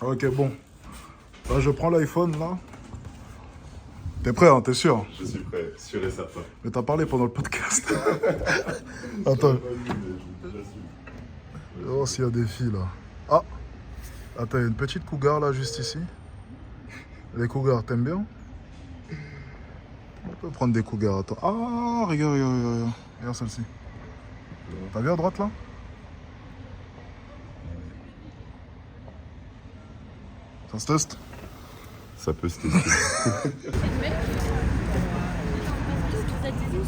Ok, bon. Là, je prends l'iPhone, là. T'es prêt, hein, t'es sûr? Je suis prêt, sûr et certain. Mais t'as parlé pendant le podcast. Attends. Je vais voir s'il y a des filles, là. Ah! Attends, il y a une petite cougar, là, juste ici. Les cougars, t'aimes bien? On peut prendre des cougars, attends. Ah, regarde, regarde, regarde, regarde. Regarde celle-ci. T'as vu à droite, là? Ça se teste? Ça peut se tester.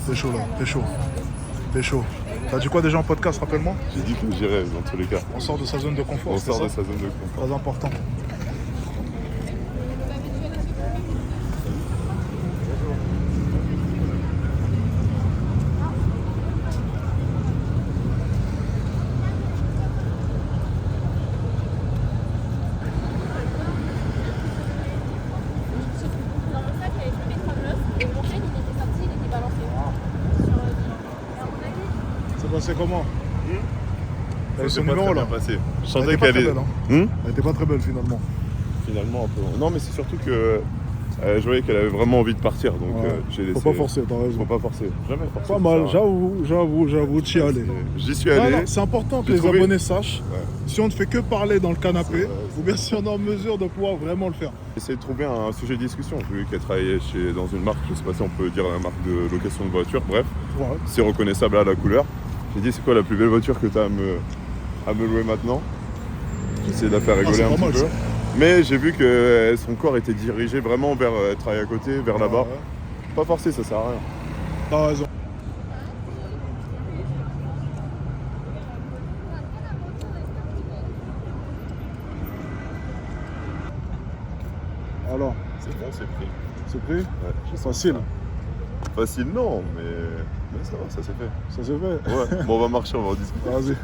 T'es chaud, là. T'es chaud. T'es chaud. T'as dit quoi déjà en podcast, rappelle-moi? J'ai dit que j'irais dans tous les cas. On sort de sa zone de confort, On c'est sort ça? de sa zone de confort. Très important. C'est passé comment? T'as eu son numéro, là? Passé. Je Elle sentais était pas qu'elle très est. belle, hein. Elle était pas très belle, finalement. Finalement, un peu. Non, mais c'est surtout que je voyais qu'elle avait vraiment envie de partir, donc Ouais. j'ai laissé. Faut pas forcer, t'as raison. Faut pas forcer. Jamais forcer. Pas mal, ça. j'avoue, t'y allais. J'y suis Non, allé. non, c'est important que J'ai les trouvé- abonnés sachent. Ouais. Si on ne fait que parler dans le canapé, C'est ou bien si on est en mesure de pouvoir vraiment le faire. Essayer de trouver un sujet de discussion, vu qu'elle travaillait dans une marque, je sais pas si on peut dire la marque de location de voiture, bref, Ouais. c'est reconnaissable à la couleur. J'ai dit c'est quoi la plus belle voiture que tu as à me louer maintenant? J'essaie de la faire rigoler c'est un pas petit mal, peu. ça. Mais j'ai vu que son corps était dirigé vraiment vers elle travaille à côté, vers là-bas. Ouais. Pas forcé, ça sert à rien. T'as raison. Alors, C'est bon, c'est pris. c'est pris? Ouais. C'est facile. Facile non, mais ça va, ça s'est fait. Ça s'est fait. Ouais, bon on va marcher, on va en discuter. Vas-y.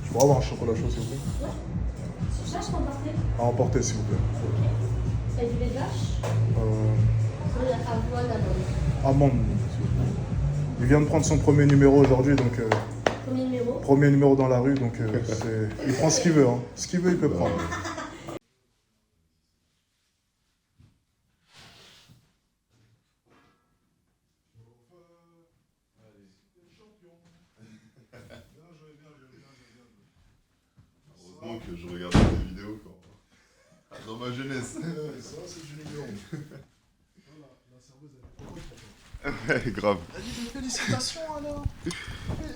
Je pourrais avoir un chocolat chaud, s'il vous plaît? Ça, je peux emporter. À emporter, s'il vous plaît. Ça du lait de vache. Euh, La avoine, la amande, s'il vous plaît. Il vient de prendre son premier numéro aujourd'hui, donc Premier numéro. premier numéro dans la rue, donc il prend ce qu'il veut. Hein. Ce qu'il veut, il peut prendre. Heureusement que je regardais des vidéos dans ma jeunesse. Ça, c'est du numéro. Voilà, la serveuse, Ouais, grave. Félicitations alors.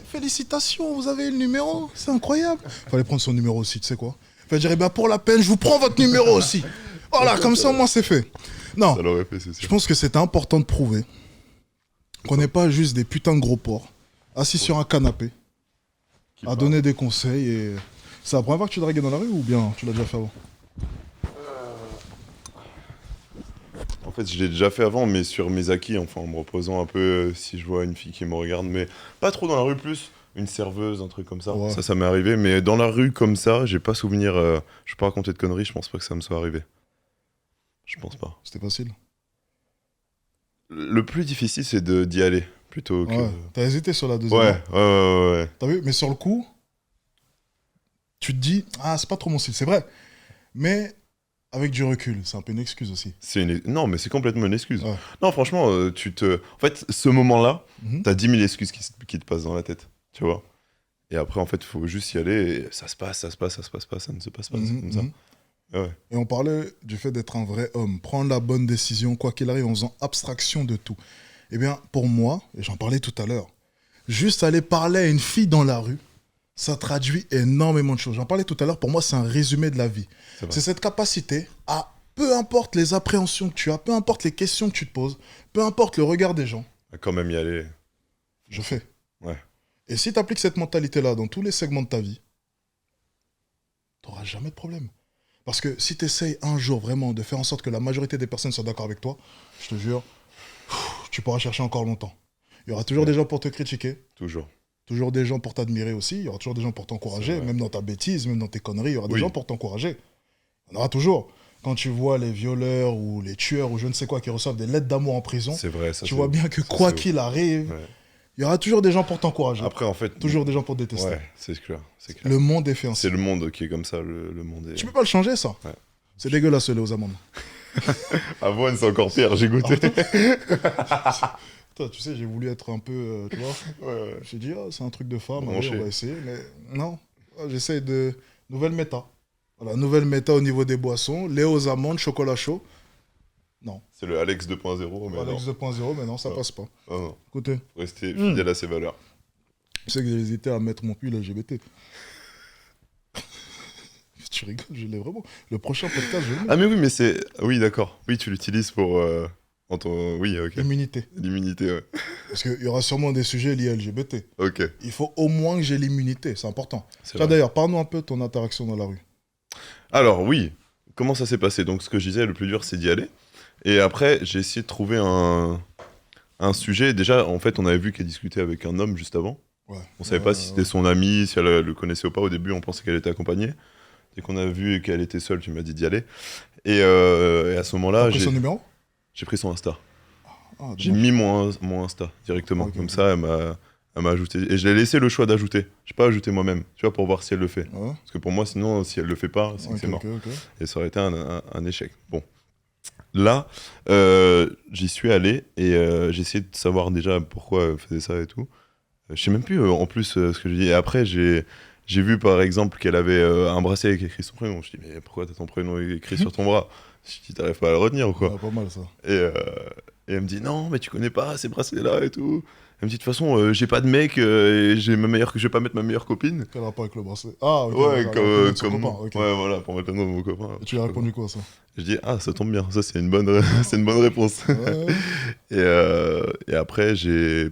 Félicitations, vous avez le numéro. C'est incroyable. Fallait prendre son numéro aussi, tu sais quoi. Enfin, je dirais, bah, pour la peine, je vous prends votre numéro aussi. Voilà, comme ça, au moins, c'est fait. Non, Ça l'aurait fait, c'est je sûr. pense que c'est important de prouver qu'on n'est pas juste des putains de gros porcs, assis sur un canapé, à donner des conseils. Et c'est la première fois que tu draguais dans la rue ou bien tu l'as déjà fait avant? En fait, je l'ai déjà fait avant, mais sur mes acquis, enfin, en me reposant un peu si je vois une fille qui me regarde, mais pas trop dans la rue, plus une serveuse, un truc comme ça. Ouais. Ça m'est arrivé, mais dans la rue comme ça, j'ai pas souvenir. Je vais pas raconter de conneries, je pense pas que ça me soit arrivé. Je pense pas. C'était facile. Le plus difficile, c'est d'y aller plutôt que. Ouais. T'as hésité sur la deuxième. Ouais, hein. ouais. T'as vu? Mais sur le coup, tu te dis, ah, c'est pas trop mon style, c'est vrai. Mais avec du recul, c'est un peu une excuse aussi. Non, mais c'est complètement une excuse. Ouais. Non, franchement, En fait, ce moment-là, Mhm. t'as 10 000 excuses qui te passent dans la tête, tu vois. Et après, en fait, il faut juste y aller et ça se passe pas, ça ne se passe pas, c'est Mhm, comme ça. mhm. Ouais. Et on parlait du fait d'être un vrai homme, prendre la bonne décision, quoi qu'il arrive, en faisant abstraction de tout. Eh bien, pour moi, et j'en parlais tout à l'heure, juste aller parler à une fille dans la rue, ça traduit énormément de choses. J'en parlais tout à l'heure, pour moi, c'est un résumé de la vie. C'est vrai. C'est cette capacité à, peu importe les appréhensions que tu as, peu importe les questions que tu te poses, peu importe le regard des gens, À quand même y aller. je fais. Ouais. Et si tu appliques cette mentalité-là dans tous les segments de ta vie, tu n'auras jamais de problème. Parce que si tu essayes un jour vraiment de faire en sorte que la majorité des personnes soient d'accord avec toi, je te jure, tu pourras chercher encore longtemps. Il y aura toujours des gens pour te critiquer, Toujours. toujours des gens pour t'admirer aussi, il y aura toujours des gens pour t'encourager, C'est vrai. même dans ta bêtise, même dans tes conneries, il y aura des Oui. gens pour t'encourager. Il y en aura toujours. Quand tu vois les violeurs ou les tueurs ou je ne sais quoi qui reçoivent des lettres d'amour en prison, C'est vrai, ça. tu vois bien que quoi c'est- qu'il arrive, Ouais. Il y aura toujours des gens pour t'encourager. Après, en fait... Toujours des gens pour te détester. Ouais, c'est clair. Le monde est fait ainsi. C'est le monde qui est comme ça, le monde est... Tu peux pas le changer, ça. Ouais. C'est dégueulasse, le lait aux amandes. Avoine, c'est encore pire, j'ai goûté. Toi, tu sais, j'ai voulu être un peu, tu vois. Ouais. J'ai dit, ah, c'est un truc de femme, Bon, allez, on va essayer. Mais non, j'essaye de... Nouvelle méta. Voilà, nouvelle méta au niveau des boissons. Lait aux amandes, chocolat chaud. Non. C'est le Alex 2.0, mais Alex non. 2.0, mais non, ça passe pas. Non. Écoutez, Rester fidèle à ses valeurs. tu sais que j'ai hésité à mettre mon pull LGBT. Tu rigoles, je l'ai vraiment. Le prochain podcast, je l'ai. Ah mais oui, mais c'est... Oui, d'accord. Oui, tu l'utilises pour... Oui, ok. L'immunité. L'immunité, ouais. Parce qu'il y aura sûrement des sujets liés à LGBT. Ok. Il faut au moins que j'ai l'immunité, c'est important. C'est Tiens, vrai. d'ailleurs, parle-nous un peu de ton interaction dans la rue. Alors, oui. Comment ça s'est passé? Donc, ce que je disais, le plus dur, c'est d'y aller. Et après, j'ai essayé de trouver un sujet. Déjà, en fait, on avait vu qu'elle discutait avec un homme juste avant. Ouais. On savait pas si c'était son ami, si elle le connaissait ou pas. Au début, on pensait qu'elle était accompagnée. Dès qu'on a vu qu'elle était seule, tu m'as dit d'y aller. Et à ce moment-là, T'as pris son numéro? j'ai pris son Insta. Ah, J'ai dommage. mis mon Insta directement. Ok, Comme ok. ça, elle m'a ajouté. Et je l'ai laissé le choix d'ajouter. J'ai pas ajouté moi-même, tu vois, pour voir si elle le fait. Ouais. Parce que pour moi, sinon, si elle le fait pas, c'est que c'est mort. Ok. Et ça aurait été un échec. Bon. Là, j'y suis allé et j'ai essayé de savoir déjà pourquoi elle faisait ça et tout. Je sais même plus en plus ce que j'ai dit. Et après, j'ai vu par exemple qu'elle avait un bracelet avec écrit son prénom. Je dis, mais pourquoi t'as ton prénom écrit sur ton bras? Je dis, t'arrives pas à le retenir ou quoi? Ouais, pas mal ça. Et elle me dit, non, mais tu connais pas ces bracelets-là et tout. Elle me dit, de toute façon, j'ai pas de mec et je vais pas mettre ma meilleure copine. Quel rapport avec le bracelet? Ah, ok. Ouais, d'accord, pour mettre son comme copain, ok. ouais, voilà, pour mettre le nom de mon copain. Et tu lui as répondu quoi, ça? Je dis, ah, ça tombe bien, ça c'est une bonne, c'est une bonne réponse. Ouais. Et après, je lui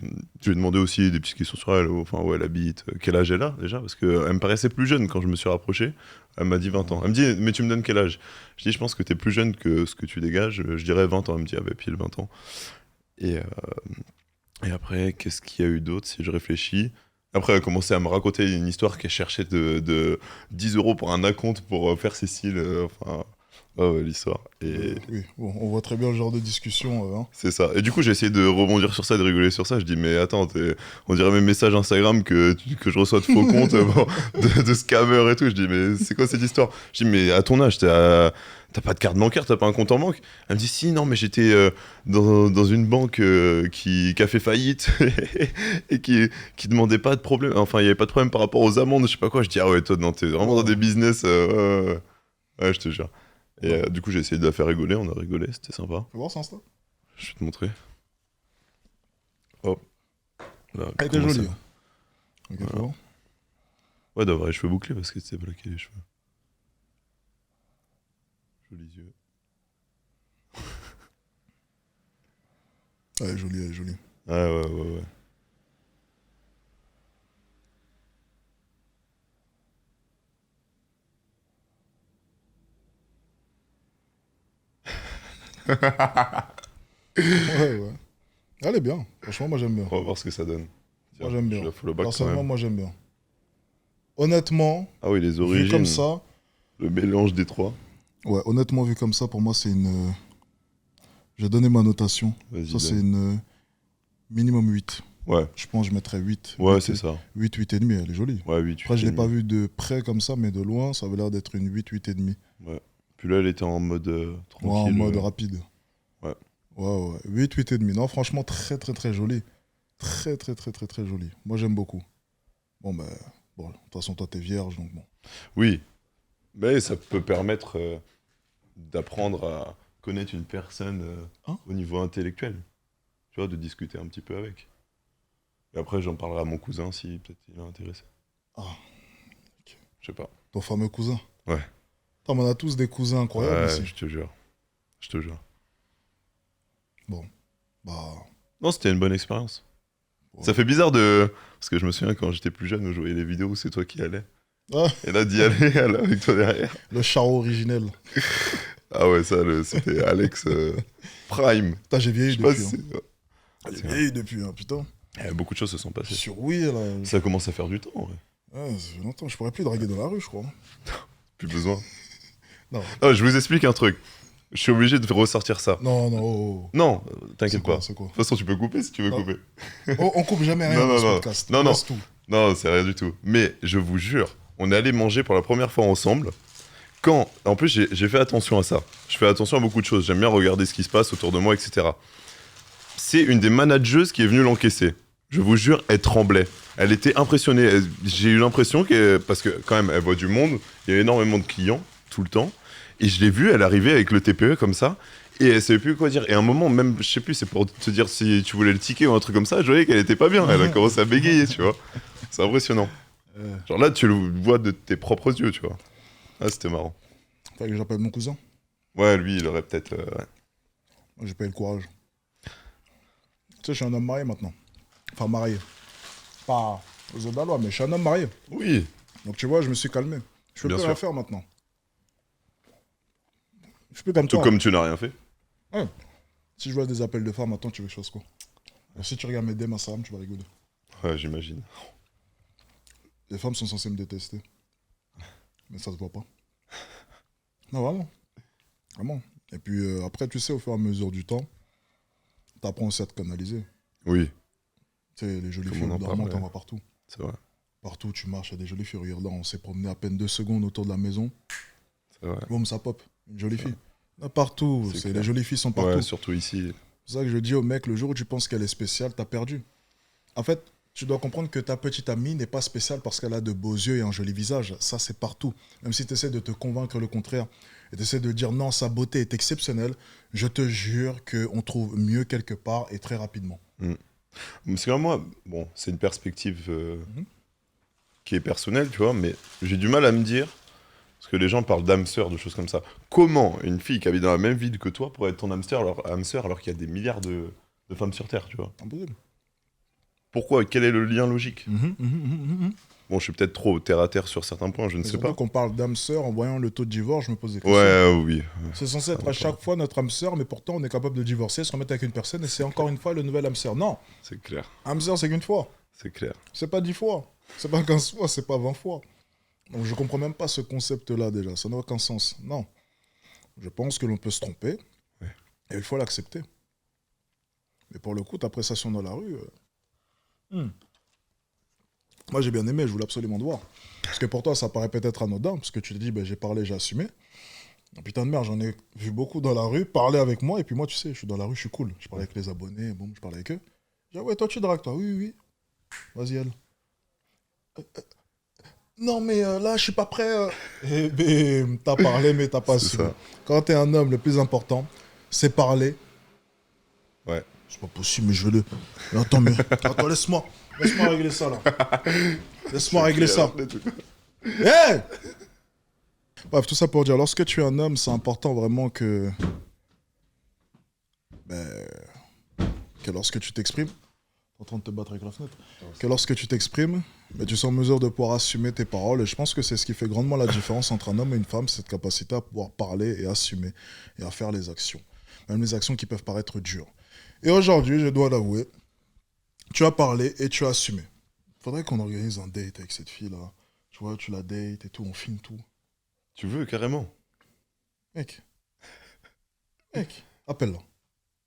ai demandé aussi des petites questions sur elle, enfin où elle habite, quel âge elle a déjà, parce qu'elle me paraissait plus jeune quand je me suis rapproché. Elle m'a dit 20 ans. Elle me dit, mais tu me donnes quel âge? Je dis, je pense que t'es plus jeune que ce que tu dégages. Je dirais 20 ans. Elle me dit, ah bah pile 20 ans. Et après, qu'est-ce qu'il y a eu d'autre si je réfléchis? Après, elle a commencé à me raconter une histoire qu'elle cherchait de 10 € pour un acompte pour faire ses cils. Enfin, ouais, l'histoire. Et Oui, bon, on voit très bien le genre de discussion. Hein. c'est ça. Et du coup, j'ai essayé de rebondir sur ça, de rigoler sur ça. Je dis, mais attends, on dirait mes messages Instagram que je reçois de faux comptes, de scammers et tout. Je dis, mais c'est quoi cette histoire? Je dis, mais à ton âge, t'as pas de carte bancaire, t'as pas un compte en banque? Elle me dit, si, non, mais j'étais dans une banque qui a fait faillite et qui demandait pas de problème. Enfin, il y avait pas de problème par rapport aux amendes, je sais pas quoi. Je dis, ah ouais, toi, non, t'es vraiment dans des business. Ouais, je te jure. Et du coup, j'ai essayé de la faire rigoler, on a rigolé, c'était sympa. Fais voir ça, Insta. Je vais te montrer. Hop. Là, Elle était comment jolie. ça- hein. Ok, Voilà. fais voir. Ouais, d'avoir les cheveux bouclés parce que c'était bloqué les cheveux. Jolis yeux. Elle est jolie, elle est jolie. Ouais. Ouais. Elle est bien. Franchement, moi j'aime bien. On va voir ce que ça donne. Tiens, Moi j'aime je bien. la follow back quand Personnellement, même. moi j'aime bien. Honnêtement, Ah oui, les vu origines. comme ça, Le mélange des trois. ouais, honnêtement, vu comme ça, pour moi, c'est une. J'ai donné ma notation. Vas-y. Ça, c'est donne. une minimum 8. Ouais, Je pense que je mettrais 8. ouais, c'est ça. 8, 8 et demi, elle est jolie. Ouais, 8. Après, je l'ai pas vue de près comme ça, mais de loin, ça avait l'air d'être une 8, 8 et demi. Puis là, elle était en mode Ouais, tranquille. en mode rapide. Ouais. Ouais. 8, 8 et demi. Non, franchement, très, très, très joli. Très, très, très, très, très joli. Moi, j'aime beaucoup. Bon, de toute façon, toi, t'es vierge, donc bon. Oui, mais ça peut permettre d'apprendre à connaître une personne au niveau intellectuel. Tu vois, de discuter un petit peu avec. Et après, j'en parlerai à mon cousin si peut-être il est intéressé. Ah, ok. Je sais pas. Ton fameux cousin. Ouais. Attends, mais on a tous des cousins incroyables Ouais, ici. je te jure. Je te jure. Bah, Non, c'était une bonne expérience. Ouais. Ça fait bizarre de... Parce que je me souviens quand j'étais plus jeune, où je voyais les vidéos où c'est toi qui allais. Ah. Et là, d'y aller, elle avec toi derrière. le charo originel. Ah ouais, ça, c'était Alex Prime. Putain, j'ai Je vieilli sais pas depuis. si Hein. c'est- J'ai vieilli depuis, hein, putain. Beaucoup de choses se sont passées. Sur oui, là. Ça commence à faire du temps, ouais. Ouais, ça fait longtemps. Je pourrais plus draguer dans la rue, je crois. Plus besoin. Non. Ah, je vous explique un truc. Je suis obligé de ressortir ça. Non, non, oh. Non, t'inquiète pas. C'est quoi? De toute façon, tu peux couper si tu veux Non. couper. On coupe jamais rien dans ce podcast. Non, non. Laisse tout. Non, c'est rien du tout. Mais je vous jure, on est allé manger pour la première fois ensemble. En plus, j'ai fait attention à ça. Je fais attention à beaucoup de choses. J'aime bien regarder ce qui se passe autour de moi, etc. C'est une des manageuses qui est venue l'encaisser. Je vous jure, elle tremblait. Elle était impressionnée. J'ai eu l'impression parce que quand même, elle voit du monde. Il y a énormément de clients tout le temps. Et je l'ai vue, elle arrivait avec le TPE comme ça. Et elle savait plus quoi dire. Et à un moment, même, je sais plus, c'est pour te dire si tu voulais le ticket ou un truc comme ça, je voyais qu'elle était pas bien. Elle a commencé à bégayer, tu vois. C'est impressionnant. Genre là, tu le vois de tes propres yeux, tu vois. Ah, c'était marrant. Fait que j'appelle mon cousin. Ouais, lui, il aurait peut-être... ouais. Moi, j'ai pas eu le courage. Tu sais, je suis un homme marié maintenant. Enfin, marié. Pas aux yeux de la loi, mais je suis un homme marié. Oui. Donc, tu vois, je me suis calmé. Je peux Bien plus sûr. rien faire maintenant. Je suis plus comme Tout toi. comme tu n'as rien fait. Ouais. Si je vois des appels de femmes, attends, tu veux que je fasse quoi? Si tu regardes mes DM Instagram, tu vas rigoler. Ouais, j'imagine. Les femmes sont censées me détester. Mais ça se voit pas. Non, vraiment. Vraiment. Et puis après, tu sais, au fur et à mesure du temps, t'apprends aussi à te canaliser. Oui, Tu sais, les jolies Comme filles, on en normalement, parle, t'en ouais. vois partout. c'est vrai. Partout, tu marches, il y a des jolies filles. Regarde là, on s'est promené à peine 2 secondes autour de la maison. C'est vrai. Boum, ça pop. Une jolie fille. Là, partout. C'est Les clair. jolies filles sont partout. Ouais, surtout ici. C'est ça que je dis au mec, le jour où tu penses qu'elle est spéciale, t'as perdu. En fait, tu dois comprendre que ta petite amie n'est pas spéciale parce qu'elle a de beaux yeux et un joli visage. Ça, c'est partout. Même si tu essaies de te convaincre le contraire et tu essaies de dire non, sa beauté est exceptionnelle, je te jure qu'on trouve mieux quelque part et très rapidement. Parce que moi, bon, c'est une perspective Mhm. qui est personnelle, tu vois, mais j'ai du mal à me dire, parce que les gens parlent d'âme sœur, de choses comme ça. Comment une fille qui habite dans la même ville que toi pourrait être ton âme sœur alors qu'il y a des milliards de femmes sur Terre, tu vois? Impossible. Pourquoi? Quel est le lien logique? Mhm. Bon, je suis peut-être trop terre à terre sur certains points, je ne Et sais surtout pas. qu'on parle d'âme sœur, en voyant le taux de divorce, je me pose des questions. Ouais, oui. C'est censé être va à chaque fois notre âme sœur, mais pourtant on est capable de divorcer, se remettre avec une personne et c'est encore une fois le nouvel âme sœur. Non, C'est clair, âme sœur c'est qu'une fois. c'est clair. C'est pas 10 fois, c'est pas 15 fois, c'est pas 20 fois. Donc je comprends même pas ce concept-là déjà, ça n'a aucun sens. Non. Je pense que l'on peut se tromper, Ouais. et il faut l'accepter. Mais pour le coup, ta prestation dans la rue... Moi j'ai bien aimé, je voulais absolument te voir. Parce que pour toi ça paraît peut-être anodin, parce que tu te dis, ben, j'ai parlé, j'ai assumé. Oh, putain de merde, j'en ai vu beaucoup dans la rue parler avec moi, et puis moi tu sais, je suis dans la rue, je suis cool. Je parle avec les abonnés, boum, je parle avec eux. Je dis, ah ouais, toi tu dragues toi, oui, oui. Vas-y, elle. Non, mais là, je suis pas prêt. Eh ben, t'as parlé, mais t'as pas C'est su. ça. Quand t'es un homme, le plus important, c'est parler. Ouais. C'est pas possible, mais je vais le. Mais attends, mais. Attends, laisse-moi. Laisse-moi régler ça, là. Laisse-moi régler ça. Hé Bref, tout ça pour dire, lorsque tu es un homme, c'est important vraiment que. Ben. Que lorsque tu t'exprimes. En train de te battre avec la fenêtre. Que lorsque tu t'exprimes, ben, tu sois en mesure de pouvoir assumer tes paroles. Et je pense que c'est ce qui fait grandement la différence entre un homme et une femme, c'est cette capacité à pouvoir parler et assumer et à faire les actions. Même les actions qui peuvent paraître dures. Et aujourd'hui, je dois l'avouer, tu as parlé et tu as assumé. Faudrait qu'on organise un date avec cette fille-là. Tu vois, tu la dates et tout, on filme tout. Tu veux, carrément? Mec, appelle-la.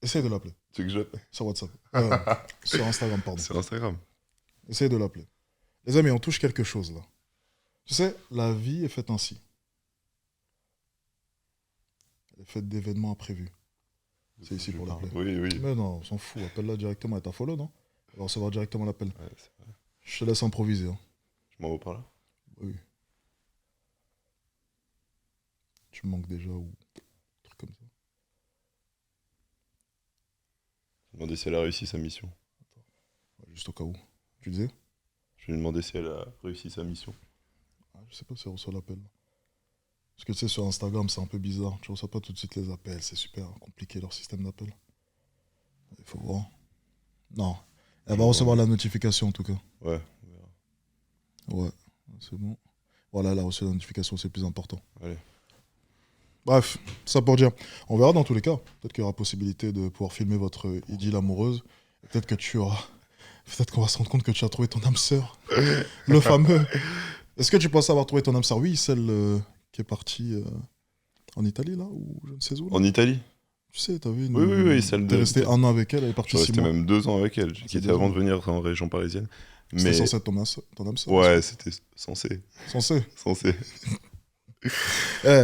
Essaye de l'appeler. Tu veux que je... Sur WhatsApp. Sur Instagram, pardon. Sur Instagram. Essaye de l'appeler. Les amis, on touche quelque chose là. Tu sais, la vie est faite ainsi. Elle est faite d'événements imprévus. C'est ici pour l'appeler. Oui, oui. Mais non, on s'en fout. Appelle-la directement. Elle t'a follow, non? Elle va recevoir directement l'appel. Ouais, c'est vrai. Je te laisse improviser. Hein. Je m'envoie par là. Oui. Tu me manques déjà ou un truc comme ça. Je vais demander si elle a réussi sa mission. Ouais, juste au cas où. Tu disais? Je vais lui demander si elle a réussi sa mission. Ah, je sais pas si elle reçoit l'appel. Parce que tu sais, sur Instagram, c'est un peu bizarre. Tu reçois pas tout de suite les appels. C'est super compliqué leur système d'appel. Il faut voir. Non. Elle va recevoir la notification en tout cas. Ouais. Ouais, c'est bon. Voilà, elle a reçu la notification, c'est le plus important. Allez. Bref, ça pour dire. On verra dans tous les cas. Peut-être qu'il y aura possibilité de pouvoir filmer votre idylle amoureuse. Peut-être que tu auras. Peut-être qu'on va se rendre compte que tu as trouvé ton âme sœur. Le fameux. Est-ce que tu penses avoir trouvé ton âme sœur? Oui, celle qui est partie En Italie, là, ou je ne sais où. Là. En Italie. Tu sais, t'as vu une... Oui, celle T'es de... resté 1 an avec elle, elle est partie Je suis 6 resté mois. même 2 ans avec elle, qui était 2 avant ans. de venir en région parisienne. C'était Mais... censé être ton âme sœur. Ouais, c'était censé. Censé. Censé.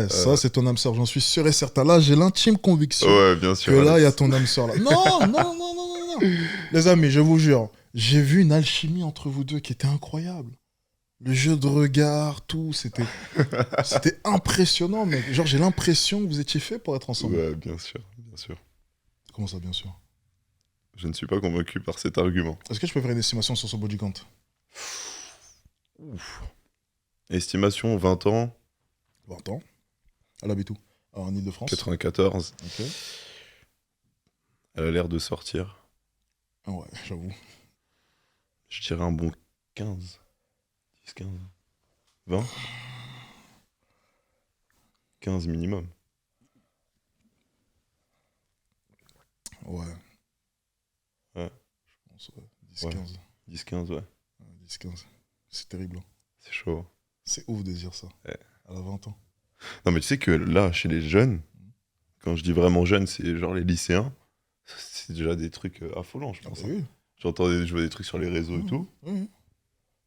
Ça, c'est ton âme sœur, j'en suis sûr et certain. Là, j'ai l'intime conviction Ouais, bien sûr. que là, il y a Alex. ton âme sœur là. Non. Les amis, je vous jure, j'ai vu une alchimie entre vous deux qui était incroyable. Le jeu de regard, tout, c'était impressionnant, mec. Genre, j'ai l'impression que vous étiez faits pour être ensemble. Ouais, bien sûr, bien sûr. Comment ça, bien sûr? Je ne suis pas convaincu par cet argument. Est-ce que je peux faire une estimation sur ce body count? Estimation 20 ans, 20 ans. Elle habite où? En Ile-de-France. 94. Ok. Elle a l'air de sortir. Ah ouais, j'avoue. Je dirais un bon 15. 10, 15. 20 15 minimum. Ouais. Ouais. Je pense, ouais. 10, Ouais. 15. 10, 15, ouais. Ouais, 10, 15. C'est terrible. Hein. C'est chaud. C'est ouf de dire ça. Ouais. Elle a 20 ans. Non, mais tu sais que là, chez les jeunes, quand je dis vraiment jeunes, c'est genre les lycéens, c'est déjà des trucs affolants, je pense. Ah, oui. Je vois des trucs sur les réseaux et tout. Oui.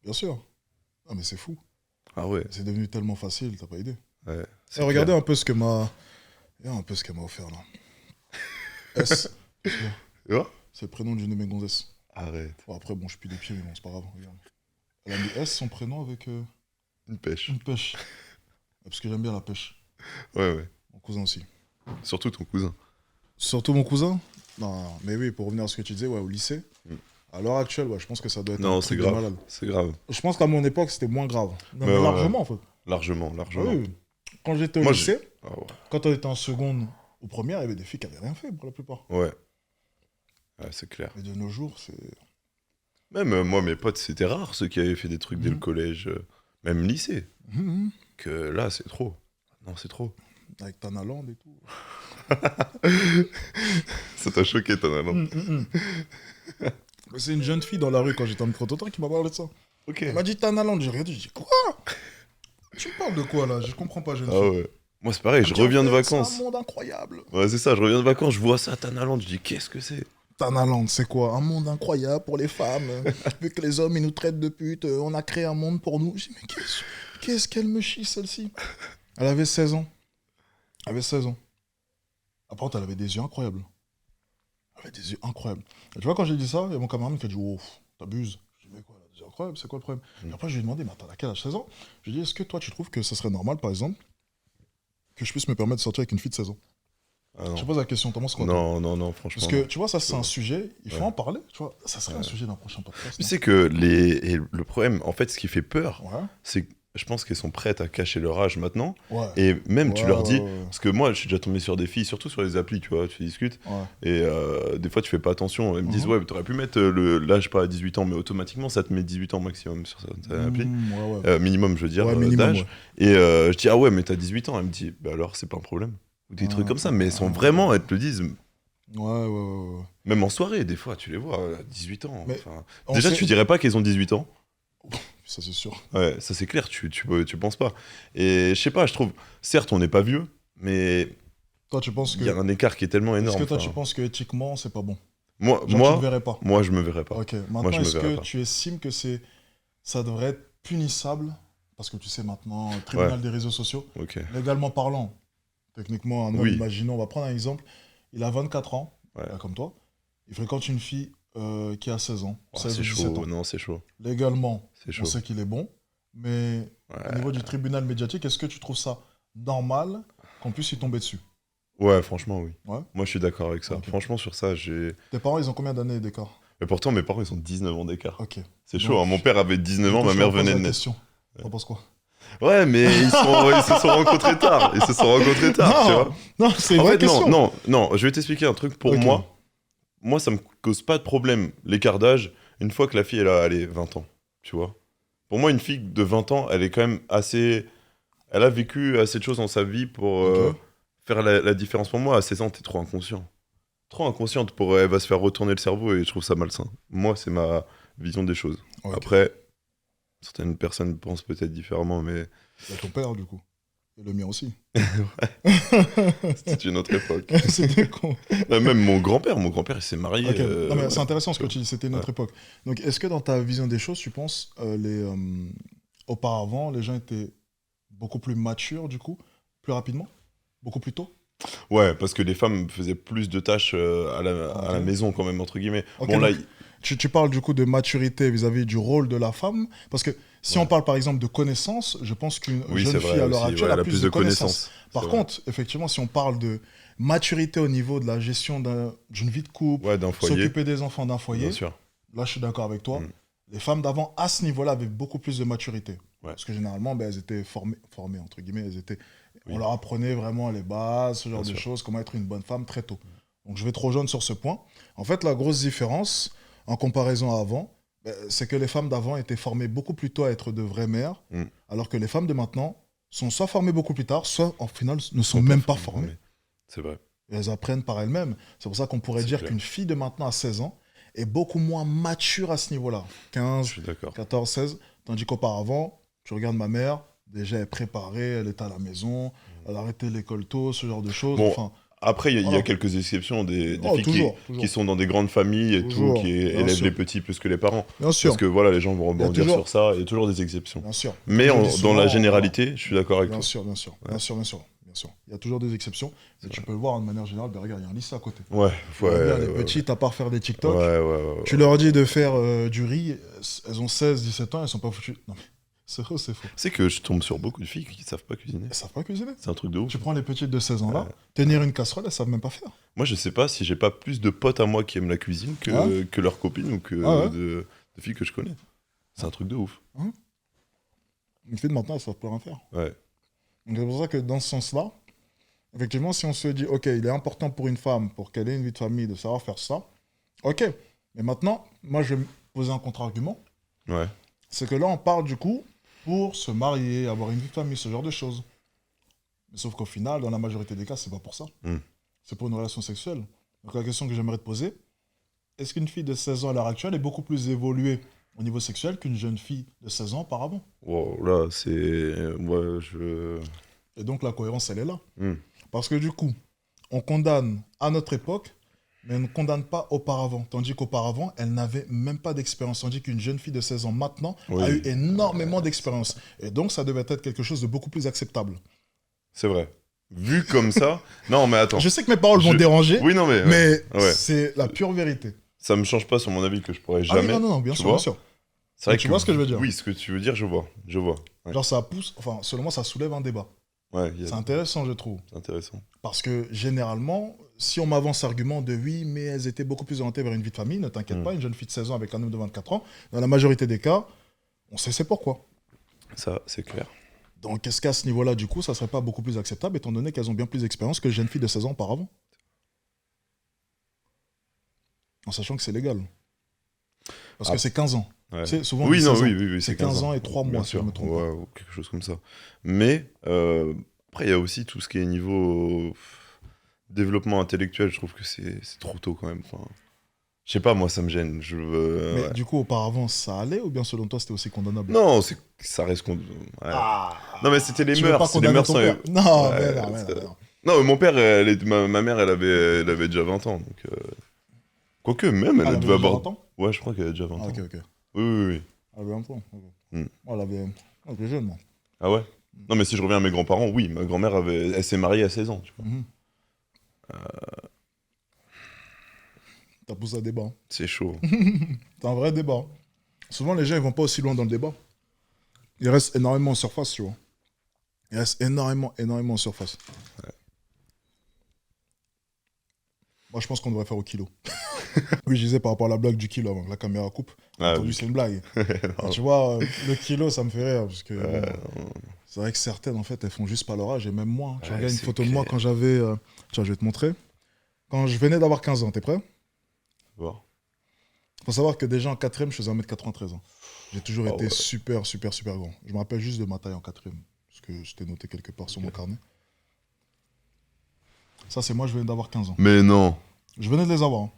Bien sûr. Ah, mais c'est fou. Ah ouais. C'est devenu tellement facile, t'as pas idée. Ouais. Et regardez un peu ce que m'a. Regardez un peu ce qu'elle m'a offert là. S. Tu vois C'est le prénom d'une de mes gonzesses. Arrête. Bon, après, bon, je pue des pieds, mais bon, c'est pas grave. Regarde. Elle a mis S, son prénom, avec Une pêche. une pêche. Parce que j'aime bien la pêche. Ouais. Mon cousin aussi. Surtout ton cousin. Surtout mon cousin? Non, mais oui, pour revenir à ce que tu disais, ouais, au lycée. Mm. À l'heure actuelle, ouais, je pense que ça doit être Non, un c'est truc de grave. malade. C'est grave. Je pense qu'à mon époque, c'était moins grave. Non, Ouais, mais ouais, largement, en fait. Largement. Ah oui. Quand j'étais au Moi, lycée, Ah ouais. quand on était en seconde ou première, il y avait des filles qui n'avaient rien fait pour la plupart. Ouais, c'est clair. Mais de nos jours, c'est. Même moi, mes potes, c'était rare ceux qui avaient fait des trucs dès le collège, même lycée. Mhm. Que là, c'est trop. Non, c'est trop. Avec Tanaland et tout. Ça t'a choqué, ton allant. Mais c'est une jeune fille dans la rue quand j'étais en micro-trottoir qui m'a parlé de ça. Ok. Elle m'a dit Tanaland, j'ai regardé, j'ai dit quoi? Tu me parles de quoi là? Je comprends pas, jeune Ah fille. ouais. Moi, c'est pareil, je Elle dit, reviens en de fait, vacances. C'est un monde incroyable. Ouais, c'est ça, je reviens de vacances, je vois ça à Tanaland, je dis qu'est-ce que c'est? Tanaland, c'est quoi? Un monde incroyable pour les femmes. Vu que les hommes, ils nous traitent de putes, on a créé un monde pour nous. Je dis, mais qu'est-ce qu'elle me chie, celle-ci? Elle avait 16 ans. Elle avait 16 ans. Après, elle avait des yeux incroyables. Elle avait des yeux incroyables. Et tu vois, quand j'ai dit ça, il y a mon camarade qui a dit, oh, t'abuses. Je dis, mais quoi, elle a des yeux incroyables, c'est quoi le problème? Et après, je lui ai demandé, mais attends, à quel âge? 16 ans? Je lui ai dit, est-ce que toi, tu trouves que ça serait normal, par exemple, que je puisse me permettre de sortir avec une fille de 16 ans? Ah non. Je te pose la question, Thomas, c'est quoi? Non, franchement. Parce que non. tu vois, ça c'est Ouais. un sujet, il faut Ouais. en parler, tu vois. Ça serait un sujet d'un prochain podcast. Tu non sais que le problème, en fait, ce qui fait peur, Ouais. c'est que je pense qu'elles sont prêtes à cacher leur âge maintenant. Ouais. Et même, tu Ouais, leur ouais, dis. ouais. Parce que moi, je suis déjà tombé sur des filles, surtout sur les applis, tu vois, tu discutes. Ouais. Et des fois, tu fais pas attention. Elles me disent, Mhm. ouais, mais t'aurais pu mettre l'âge pas à 18 ans, mais automatiquement, ça te met 18 ans maximum sur certaines applis. Ouais. Minimum, je veux dire, Ouais, minimum, d'âge. ouais. Et je dis, ah ouais, mais t'as 18 ans. Elle me dit, bah alors, c'est pas un problème. Ou des trucs comme ça, mais elles sont vraiment, elles te le disent. Ouais. Même en soirée, des fois, tu les vois à 18 ans. Mais enfin. On Déjà, sait- tu dirais pas qu'elles ont 18 ans. Ça c'est sûr. Ouais, ça c'est clair, tu penses pas. Et je sais pas, je trouve, certes, on n'est pas vieux, mais Toi tu penses que. il y a un écart qui est tellement Est-ce énorme. que toi tu enfin. penses que éthiquement c'est pas bon? Moi, Genre tu moi, te verrais pas. moi, je me verrais pas. Ok. Moi, Maintenant je me est-ce verrais que pas. tu estimes que ça devrait être punissable? Parce que tu sais maintenant, tribunal des réseaux sociaux, Ok. légalement parlant, techniquement, un homme, Oui. imaginons, on va prendre un exemple, il a 24 ans, Ouais. comme toi, il fréquente une fille qui a 16 ans, Oh, 16 c'est ou 17 ans. chaud, non, c'est chaud. Légalement, C'est on chaud. sait qu'il est bon, mais au niveau du tribunal médiatique, est-ce que tu trouves ça normal qu'on puisse y tomber dessus? Ouais, franchement, oui. Ouais. Moi, je suis d'accord avec ça. Ok. Franchement, sur ça, j'ai. Tes parents, ils ont combien d'années d'écart? Mais pourtant, mes parents, ils ont 19 ans d'écart. Ok. C'est Donc, chaud, hein. Mon père avait 19 ans, Du coup, ma je mère te repose venait la de naître. question. T'en penses quoi? Ouais, mais ils se sont rencontrés tard. Ils se sont rencontrés tard, tu vois. Non, c'est une En vraie fait, question. non, je vais t'expliquer un truc. Pour Ok. moi, ça me cause pas de problème, l'écart d'âge, une fois que la fille, elle a, allez, 20 ans, tu vois. Pour moi, une fille de 20 ans, elle est quand même assez... Elle a vécu assez de choses dans sa vie pour Ok. faire la différence. Pour moi, à 16 ans, t'es trop inconscient. Trop inconsciente pour... Elle va se faire retourner le cerveau et je trouve ça malsain. Moi, c'est ma vision des choses. Ok. Après, certaines personnes pensent peut-être différemment, mais... Il y a ton père, du coup. Et le mien aussi. C'était une autre époque. C'était con. Même mon grand-père, il s'est marié. Ok. Non, mais c'est intéressant ce que tu dis, c'était une autre époque. Donc, est-ce que dans ta vision des choses, tu penses, auparavant, les gens étaient beaucoup plus matures, du coup, plus rapidement, beaucoup plus tôt? Ouais, parce que les femmes faisaient plus de tâches à la maison, quand même, entre guillemets. Ok, Bon, là, donc, tu parles du coup de maturité vis-à-vis du rôle de la femme, parce que si on parle par exemple de connaissances, je pense qu'une oui, jeune c'est fille vrai à l'heure aussi, actuelle ouais, elle a plus de connaissances. Par c'est vrai. contre, effectivement, si on parle de maturité au niveau de la gestion d'une vie de couple, Ouais, d'un foyer, s'occuper des enfants d'un foyer, bien sûr. là je suis d'accord avec toi, Mm. les femmes d'avant à ce niveau-là avaient beaucoup plus de maturité. Ouais. Parce que généralement, ben, elles étaient formées, entre guillemets, Oui. on leur apprenait vraiment les bases, ce genre Bien de sûr. choses, comment être une bonne femme très tôt. Donc je vais trop jeune sur ce point. En fait, la grosse différence, en comparaison à avant, ben, c'est que les femmes d'avant étaient formées beaucoup plus tôt à être de vraies mères, Mm. alors que les femmes de maintenant sont soit formées beaucoup plus tard, soit en final ne sont Sont même pas formées. formés. C'est vrai. Et elles apprennent par elles-mêmes. C'est pour ça qu'on pourrait C'est dire clair. qu'une fille de maintenant à 16 ans est beaucoup moins mature à ce niveau-là. Je 15, suis d'accord. 14, 16. Tandis qu'auparavant, tu regardes ma mère, déjà elle est préparée, elle est à la maison, elle a arrêté l'école tôt, ce genre de choses. Bon, Enfin, Après, il y a voilà. quelques exceptions, des Oh, filles toujours. qui sont dans des grandes familles et Toujours, tout, qui bien élèvent sûr. les petits plus que les parents. Bien sûr, Parce que voilà, les gens vont Il y a rebondir toujours- sur ça, il y a toujours des exceptions. bien sûr. Mais Comme je dis dans souvent, la généralité, je suis d'accord avec bien toi. sûr, bien sûr, bien sûr, bien sûr, bien sûr. Il y a toujours des exceptions. Et tu peux le voir de manière générale. Ben, regarde, il y a un lycée à côté. Ouais, Regarde, les ouais, petites, à part faire des TikTok, ouais. tu leur dis de faire du riz, elles ont 16, 17 ans, elles sont pas foutues. Non mais, c'est vrai ou c'est faux? C'est que je tombe sur beaucoup de filles qui savent pas cuisiner. Elles savent pas cuisiner. C'est un truc de ouf. Tu prends les petites de 16 ans là, Ouais. tenir une casserole, elles savent même pas faire. Moi, je sais pas si j'ai pas plus de potes à moi qui aiment la cuisine que leurs copines ou que Ah ouais. de filles que je connais. C'est un truc de ouf. Une fille de maintenant, elles savent plus rien faire. Ouais. Donc c'est pour ça que dans ce sens-là, effectivement, si on se dit, ok, il est important pour une femme, pour qu'elle ait une vie de famille, de savoir faire ça, ok. Mais maintenant, moi, je vais me poser un contre-argument. Ouais. C'est que là, on parle du coup pour se marier, avoir une vie de famille, ce genre de choses. Mais sauf qu'au final, dans la majorité des cas, c'est pas pour ça. Mm. C'est pour une relation sexuelle. Donc la question que j'aimerais te poser, est-ce qu'une fille de 16 ans à l'heure actuelle est beaucoup plus évoluée au niveau sexuel qu'une jeune fille de 16 ans auparavant? Wow, là, c'est. Moi, Et donc la cohérence, elle est là. Mm. Parce que du coup, on condamne à notre époque, mais on ne condamne pas auparavant. Tandis qu'auparavant, elle n'avait même pas d'expérience. Tandis qu'une jeune fille de 16 ans maintenant Oui. a eu énormément d'expérience. Et donc, ça devait être quelque chose de beaucoup plus acceptable. C'est vrai. Vu comme ça. Non, mais attends. Je sais que mes paroles vont Je- déranger, Oui, non, mais. mais Ouais. c'est la pure vérité. Ça me change pas sur mon avis que je pourrais Ah oui, jamais. non, bien tu sûr, vois. bien sûr. C'est vrai Tu vois ce que je veux dire. Oui, ce que tu veux dire, je vois. Je vois. Ouais. Genre, ça pousse, enfin, selon moi, ça soulève un débat. Ouais, C'est intéressant, je trouve. c'est intéressant. Parce que généralement, si on m'avance l'argument de oui, mais elles étaient beaucoup plus orientées vers une vie de famille, ne t'inquiète pas, une jeune fille de 16 ans avec un homme de 24 ans, dans la majorité des cas, on sait c'est pourquoi. Ça, c'est clair. Donc, est-ce qu'à ce niveau-là, du coup, ça serait pas beaucoup plus acceptable, étant donné qu'elles ont bien plus d'expérience que les jeunes filles de 16 ans auparavant? En sachant que c'est légal. Parce que Ah. c'est 15 ans. Ouais. Tu sais, souvent, Oui, on dit non, 16 ans. oui, C'est 15 ans et 3 mois, Bien si sûr. je me trompe Ouais, ou quelque chose comme ça. Mais après, il y a aussi tout ce qui est niveau développement intellectuel. Je trouve que c'est trop tôt quand même. Enfin, je sais pas, moi, ça me gêne. Mais Ouais. du coup, auparavant, ça allait ou bien selon toi, c'était aussi condamnable? Non, ça reste. Ouais. Ah, Non, mais c'était les tu veux pas mœurs. C'est les condamner mœurs ton sont- père? Non, Ouais, mais non, mais c'est- non, non. Non, mais mon père, ma mère, elle avait déjà 20 ans. Donc, quoique, même, Ah, elle elle devait avait déjà avoir. 20 ans? Ouais, je crois qu'elle avait déjà 20 Ah, ans. ok, ok. Oui. Elle avait 20 ans. Ok. Hmm. Moi, elle avait. Elle était jeune, moi. Ah ouais? Non, mais si je reviens à mes grands-parents, oui, ma grand-mère elle s'est mariée à 16 ans. Tu vois. Mhm. T'as poussé un débat. Hein. C'est chaud. C'est un vrai débat. Hein. Souvent, les gens, ils vont pas aussi loin dans le débat. Ils restent énormément en surface, tu vois. Ils restent énormément en surface. Moi, je pense qu'on devrait faire au kilo. Oui, je disais par rapport à la blague du kilo avant que la caméra coupe. Ah, Entendu, oui. c'est une blague. Non. Tu vois, le kilo, ça me fait rire. Parce que Ouais, bon, c'est vrai que certaines, en fait, elles font juste pas leur âge. Et même moi, hein. Tu Ouais, regardes une c'est photo de moi clair. quand j'avais. Tiens, je vais te montrer. Quand je venais d'avoir 15 ans, t'es prêt? Bon. Faut savoir que déjà en 4ème, je faisais 1m93. Hein. J'ai toujours Ah été ouais. super grand. Je me rappelle juste de ma taille en 4ème. Parce que c'était noté quelque part sur mon carnet. Ça, c'est moi, je venais d'avoir 15 ans. Mais non. Je venais de les avoir. Hein.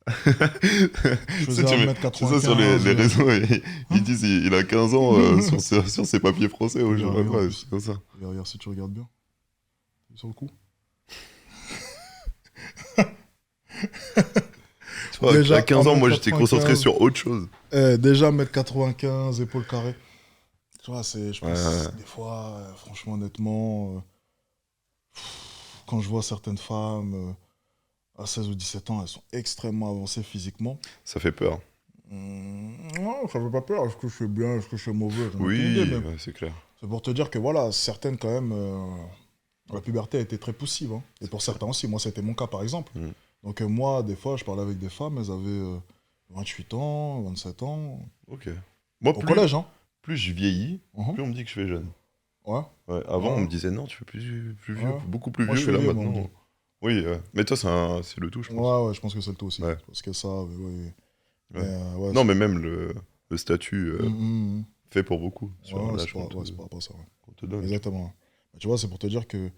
Je faisais C'est 1m95. ça sur les réseaux, ils disent il a 15 ans sur ses papiers français, ou je sais pas quoi, c'est comme ça. Regarde, si tu regardes bien. Sur le coup. Tu vois, Déjà, à 15 ans, moi 1m95. j'étais concentré sur autre chose. Déjà 1m95, épaules carrées. Tu vois, je pense, des fois, franchement, honnêtement, quand je vois certaines femmes à 16 ou 17 ans, elles sont extrêmement avancées physiquement. Ça fait peur. Non, ça fait pas peur. Est-ce que je suis bien, est-ce que je suis mauvais? J'en ai Oui, aucune idée, mais ouais, c'est clair. c'est pour te dire que voilà, certaines quand même, la puberté a été très poussive. Hein. Et pour certains aussi, moi c'était mon cas par exemple. Mm. Donc moi, des fois, je parlais avec des femmes, elles avaient 28 ans, 27 ans, Ok. Moi, au collège, hein. plus je vieillis, Mhm. plus on me dit que je fais jeune. Ouais. Ouais, avant, Ouais. on me disait non, tu fais plus vieux, Ouais. beaucoup plus Moi, vieux, je et fais là vieux, moi, on me maintenant. dit. Oui, mais toi, c'est le tout, je pense. Ouais, je pense que c'est le tout aussi. Ouais. Parce que ça, ouais. Ouais. Mais, ouais, Non, mais même le statut Mhm. fait pour beaucoup sur Ouais, l'âge c'est par rapport à ça. Ouais. qu'on te donne. Exactement. Mais tu vois, c'est pour te dire que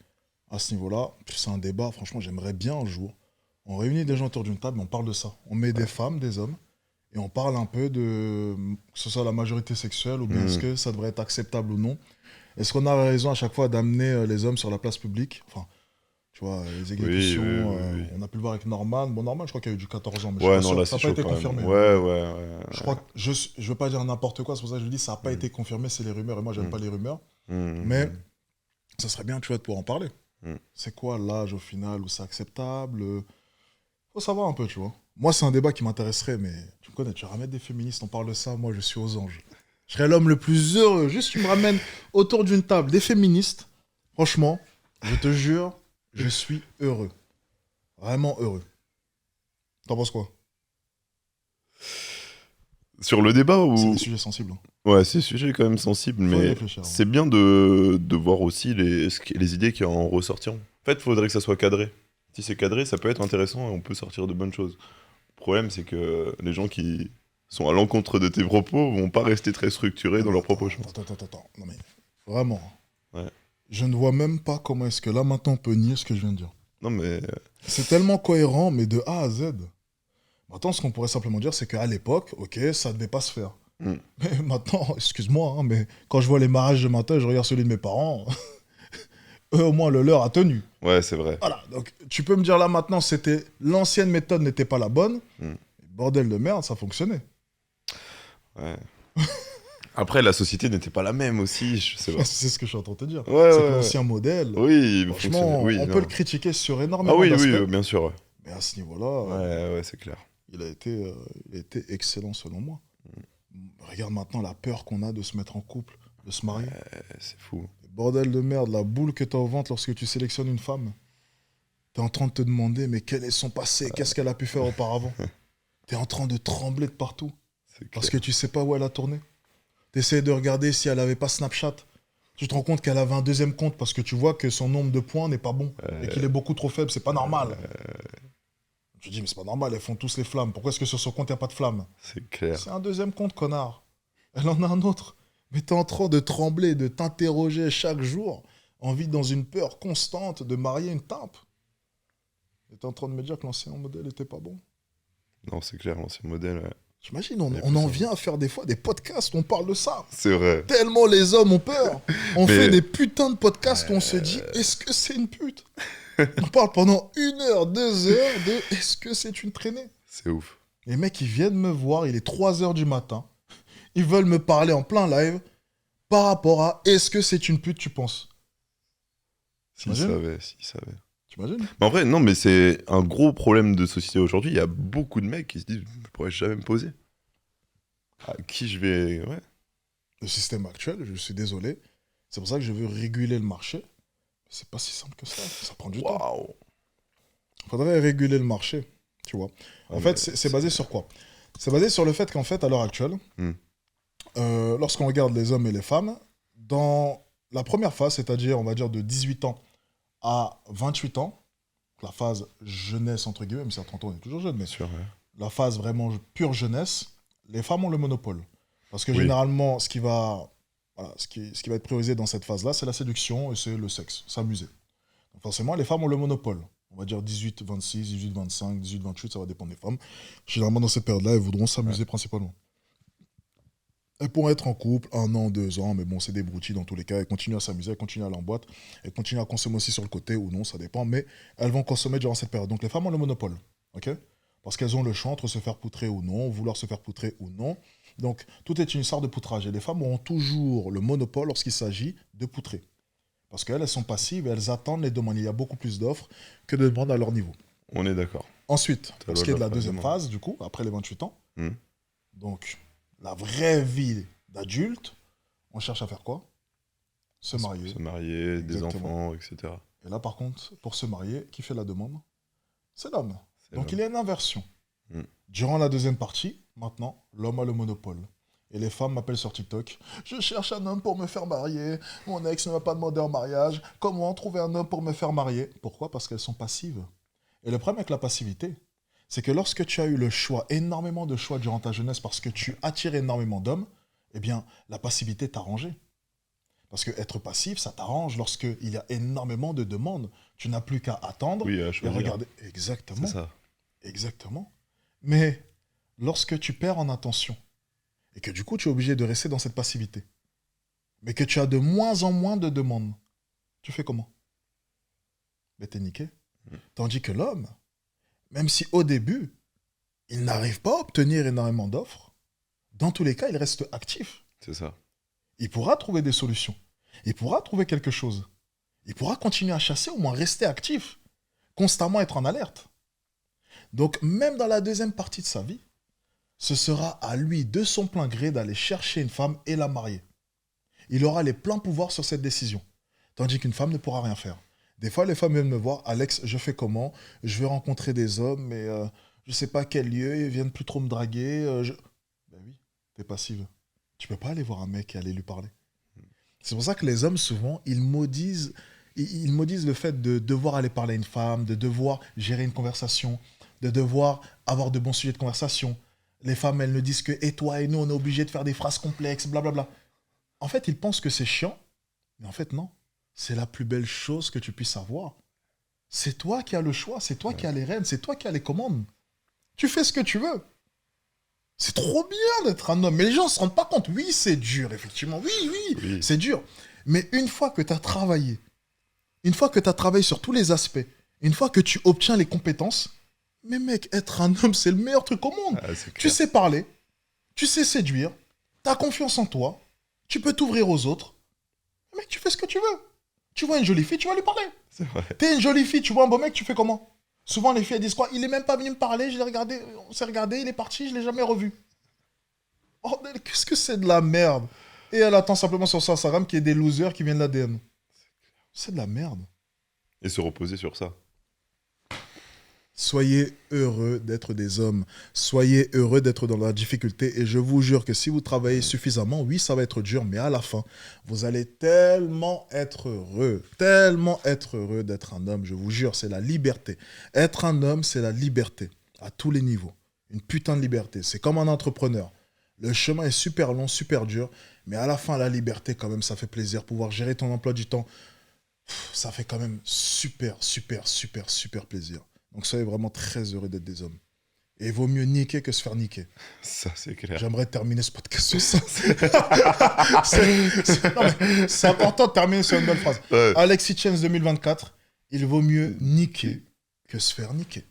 à ce niveau-là, c'est un débat. Franchement, j'aimerais bien un jour. On réunit des gens autour d'une table, on parle de ça. On met des femmes, des hommes, et on parle un peu de que ce soit la majorité sexuelle ou bien est-ce que ça devrait être acceptable ou non. Est-ce qu'on a raison à chaque fois d'amener les hommes sur la place publique? Enfin, tu vois, les exécutions, Oui. on a pu le voir avec Norman. Bon, Norman, je crois qu'il y a eu du 14 ans, mais Ouais, je suis non, pas là, sûr. Ça c'est n'a pas chaud été quand même. confirmé. Ouais. Je crois que je veux pas dire n'importe quoi, c'est pour ça que je le dis, ça n'a pas été confirmé, c'est les rumeurs, et moi, j'aime pas les rumeurs. Mais ça serait bien, tu vois, de pouvoir en parler. C'est quoi l'âge au final où c'est acceptable? Faut savoir un peu, tu vois. Moi, c'est un débat qui m'intéresserait, mais tu me connais, tu ramènes des féministes, on parle de ça, moi, je suis aux anges. Je serais l'homme le plus heureux. Juste, tu me ramènes autour d'une table des féministes. Franchement, je te jure, je suis heureux. Vraiment heureux. T'en penses quoi? Sur le débat C'est ou... des sujets sensibles. Hein. Ouais, c'est un sujet quand même sensible, Faut y mais réfléchir, hein. c'est bien de voir aussi les idées qui en ressortiront. En fait, il faudrait que ça soit cadré. Si c'est cadré, ça peut être intéressant et on peut sortir de bonnes choses. Le problème, c'est que les gens qui sont à l'encontre de tes propos vont pas rester très structurés dans leurs propos, je pense. Attends. Non, mais vraiment. Ouais. Je ne vois même pas comment est-ce que là, maintenant, on peut nier ce que je viens de dire. Non, mais... C'est tellement cohérent, mais de A à Z. Maintenant, ce qu'on pourrait simplement dire, c'est qu'à l'époque, ok, ça ne devait pas se faire. Mais maintenant, excuse-moi, hein, mais quand je vois les mariages de matin, je regarde celui de mes parents, eux, au moins, le leur a tenu. Ouais, c'est vrai. Voilà, donc tu peux me dire là maintenant, l'ancienne méthode n'était pas la bonne. Bordel de merde, ça fonctionnait. Ouais. Après, la société n'était pas la même aussi, je sais pas. C'est ce que je suis en train de te dire. Ouais, c'est ouais. l'ancien modèle. Oui, Franchement, oui, on non. peut le critiquer sur énormément Ah d'aspects. oui, bien sûr. Ouais, Mais à ce niveau-là, ouais, c'est clair. il a été excellent selon moi. Regarde maintenant la peur qu'on a de se mettre en couple, de se marier. C'est fou. Bordel de merde, la boule que t'as au ventre lorsque tu sélectionnes une femme. T'es en train de te demander, mais quel est son passé? Qu'est-ce qu'elle a pu faire auparavant? T'es en train de trembler de partout. Parce que tu sais pas où elle a tourné. T'essayes de regarder si elle avait pas Snapchat. Tu te rends compte qu'elle avait un deuxième compte parce que tu vois que son nombre de points n'est pas bon. Et qu'il est beaucoup trop faible, c'est pas normal. Je dis, mais c'est pas normal, elles font tous les flammes. Pourquoi est-ce que sur son compte, il n'y a pas de flammes? C'est clair. C'est un deuxième compte, connard. Elle en a un autre. Mais t'es en train de trembler, de t'interroger chaque jour, en vie dans une peur constante de marier une timpe. Et t'es en train de me dire que l'ancien modèle était pas bon. Non, c'est clair, l'ancien modèle, ouais. J'imagine, on en vient à faire des fois des podcasts où on parle de ça. C'est vrai. Tellement les hommes ont peur. On fait des putains de podcasts où on se dit, est-ce que c'est une pute? On parle pendant 1 heure, 2 heures de est-ce que c'est une traînée? C'est ouf. Les mecs, ils viennent me voir, il est 3 heures du matin. Ils veulent me parler en plein live par rapport à est-ce que c'est une pute, tu penses? S'ils savaient. T'imagines? Mais en vrai, non, mais c'est un gros problème de société aujourd'hui. Il y a beaucoup de mecs qui se disent, je pourrais jamais me poser. À qui je vais... Ouais. Le système actuel, je suis désolé, c'est pour ça que je veux réguler le marché. C'est pas si simple que ça prend du temps. Il faudrait réguler le marché, tu vois. En fait, c'est basé sur quoi? C'est basé sur le fait qu'en fait, à l'heure actuelle, lorsqu'on regarde les hommes et les femmes, dans la première phase, c'est-à-dire, on va dire, de 18 ans à 28 ans, la phase jeunesse, entre guillemets, même si à 30 ans, on est toujours jeune, mais la phase vraiment pure jeunesse, les femmes ont le monopole. Parce que généralement, ce qui va être priorisé dans cette phase-là, c'est la séduction et c'est le sexe, s'amuser. Donc forcément, les femmes ont le monopole. On va dire 18-26, 18-25, 18-28, ça va dépendre des femmes. Généralement, dans cette période-là, elles voudront s'amuser principalement. Elles pourront être en couple 1 an, 2 ans, mais bon, c'est des broutilles dans tous les cas. Elles continuent à s'amuser, elles continuent à aller en boîte, elles continuent à consommer aussi sur le côté ou non, ça dépend, mais elles vont consommer durant cette période. Donc les femmes ont le monopole, ok? Parce qu'elles ont le choix entre se faire poutrer ou non, vouloir se faire poutrer ou non. Donc tout est une histoire de poutrage. Et les femmes auront toujours le monopole lorsqu'il s'agit de poutrer. Parce qu'elles, elles sont passives et elles attendent les demandes. Il y a beaucoup plus d'offres que de demandes à leur niveau. On est d'accord. Ensuite, Ça pour ce doit qui est de la l'offre, deuxième évidemment. phase, du coup, après les 28 ans, Hmm. donc la vraie vie d'adulte, on cherche à faire quoi? Se marier. Se marier, des Exactement. enfants, etc. Et là, par contre, pour se marier, qui fait la demande? C'est l'homme. C'est Donc l'homme. il y a une inversion. Hmm. Durant la deuxième partie, maintenant, l'homme a le monopole. Et les femmes m'appellent sur TikTok. Je cherche un homme pour me faire marier. Mon ex ne m'a pas demandé en mariage. Comment trouver un homme pour me faire marier? Pourquoi? Parce qu'elles sont passives. Et le problème avec la passivité, c'est que lorsque tu as eu le choix, énormément de choix durant ta jeunesse, parce que tu attires énormément d'hommes, eh bien, la passivité t'a arrangé. Parce que être passif, ça t'arrange lorsqu'il y a énormément de demandes. Tu n'as plus qu'à attendre Oui, à et choisir. regarder. Exactement. C'est ça. Exactement. Mais lorsque tu perds en attention et que du coup tu es obligé de rester dans cette passivité, mais que tu as de moins en moins de demandes, tu fais comment? Ben t'es niqué. Tandis que l'homme, même si au début, il n'arrive pas à obtenir énormément d'offres, dans tous les cas, il reste actif. C'est ça. Il pourra trouver des solutions. Il pourra trouver quelque chose. Il pourra continuer à chasser, au moins rester actif, constamment être en alerte. Donc, même dans la deuxième partie de sa vie, ce sera à lui, de son plein gré, d'aller chercher une femme et la marier. Il aura les pleins pouvoirs sur cette décision. Tandis qu'une femme ne pourra rien faire. Des fois, les femmes viennent me voir, Alex, je fais comment? Je vais rencontrer des hommes, mais je ne sais pas quel lieu, ils viennent plus trop me draguer. Ben oui, t'es passive. Tu peux pas aller voir un mec et aller lui parler. C'est pour ça que les hommes, souvent, ils maudisent le fait de devoir aller parler à une femme, de devoir gérer une conversation, de devoir avoir de bons sujets de conversation. Les femmes, elles ne disent que « et toi et nous, on est obligés de faire des phrases complexes, blablabla ». En fait, ils pensent que c'est chiant, mais en fait, non. C'est la plus belle chose que tu puisses avoir. C'est toi qui as le choix, c'est toi qui as les rênes, c'est toi qui as les commandes. Tu fais ce que tu veux. C'est trop bien d'être un homme. Mais les gens ne se rendent pas compte. Oui, c'est dur, effectivement. Oui. C'est dur. Mais une fois que tu as travaillé, une fois que tu as travaillé sur tous les aspects, une fois que tu obtiens les compétences, mais mec, être un homme, c'est le meilleur truc au monde. Ah, c'est Tu clair. sais parler, tu sais séduire, tu as confiance en toi, tu peux t'ouvrir aux autres. Mec, tu fais ce que tu veux. Tu vois une jolie fille, tu vas lui parler. C'est vrai. T'es une jolie fille, tu vois un beau mec, tu fais comment? Souvent, les filles, elles disent quoi? Il est même pas venu me parler, je l'ai regardé, on s'est regardé, il est parti, je l'ai jamais revu. Oh, mais qu'est-ce que c'est de la merde? Et elle attend simplement sur son Instagram qu'il y ait des losers qui viennent la DM. C'est de la merde. Et se reposer sur ça. Soyez heureux d'être des hommes. Soyez heureux d'être dans la difficulté. Et je vous jure que si vous travaillez suffisamment, oui, ça va être dur, mais à la fin, vous allez tellement être heureux d'être un homme. Je vous jure, c'est la liberté. Être un homme, c'est la liberté. À tous les niveaux. Une putain de liberté. C'est comme un entrepreneur. Le chemin est super long, super dur, mais à la fin, la liberté, quand même, ça fait plaisir. Pouvoir gérer ton emploi du temps, ça fait quand même super plaisir. Donc soyez vraiment très heureux d'être des hommes. Et il vaut mieux niquer que se faire niquer. Ça, c'est clair. J'aimerais terminer ce podcast sur ça. C'est important de terminer sur une belle phrase. Ouais. Alexis Chance 2024, il vaut mieux niquer que se faire niquer.